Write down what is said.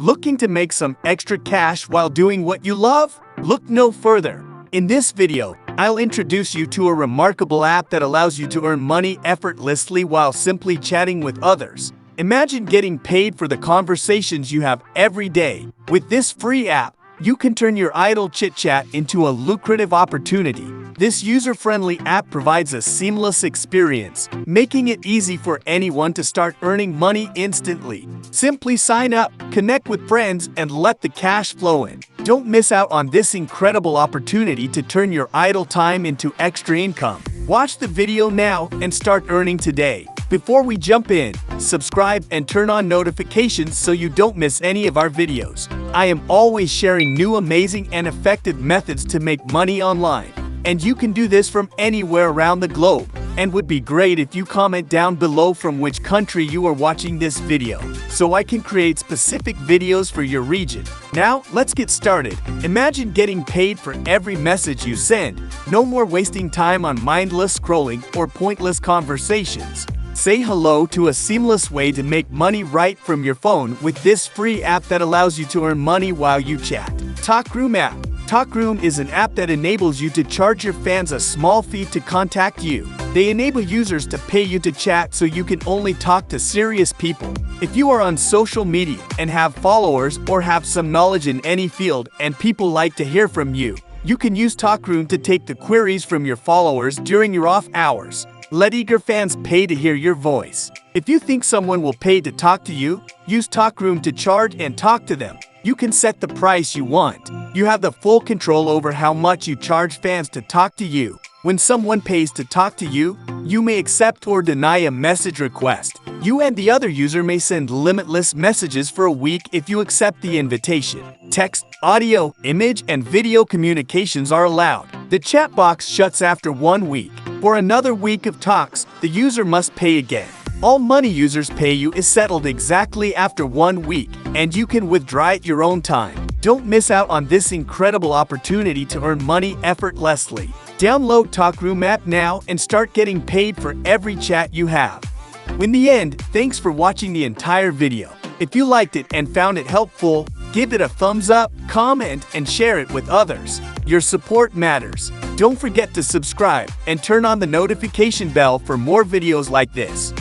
Looking to make some extra cash while doing what you love? Look no further. In this video, I'll introduce you to a remarkable app that allows you to earn money effortlessly while simply chatting with others. Imagine getting paid for the conversations you have every day. With this free app, you can turn your idle chit-chat into a lucrative opportunity. This user-friendly app provides a seamless experience, making it easy for anyone to start earning money instantly. Simply sign up, connect with friends, and let the cash flow in. Don't miss out on this incredible opportunity to turn your idle time into extra income. Watch the video now and start earning today. Before we jump in, subscribe and turn on notifications so you don't miss any of our videos. I am always sharing new amazing and effective methods to make money online. And you can do this from anywhere around the globe. And would be great if you comment down below from which country you are watching this video, so I can create specific videos for your region. Now, let's get started. Imagine getting paid for every message you send. No more wasting time on mindless scrolling or pointless conversations. Say hello to a seamless way to make money right from your phone with this free app that allows you to earn money while you chat. Talkroom app. Talkroom is an app that enables you to charge your fans a small fee to contact you. They enable users to pay you to chat so you can only talk to serious people. If you are on social media and have followers or have some knowledge in any field and people like to hear from you, you can use Talkroom to take the queries from your followers during your off hours. Let eager fans pay to hear your voice. If you think someone will pay to talk to you, use Talkroom to charge and talk to them. You can set the price you want. You have the full control over how much you charge fans to talk to you. When someone pays to talk to you, you may accept or deny a message request. You and the other user may send limitless messages for a week if you accept the invitation. Text, audio, image, and video communications are allowed. The chat box shuts after 1 week. For another week of talks, the user must pay again. All money users pay you is settled exactly after 1 week, and you can withdraw at your own time. Don't miss out on this incredible opportunity to earn money effortlessly. Download Talkroom app now and start getting paid for every chat you have. In the end, thanks for watching the entire video. If you liked it and found it helpful, give it a thumbs up, comment, and share it with others. Your support matters. Don't forget to subscribe and turn on the notification bell for more videos like this.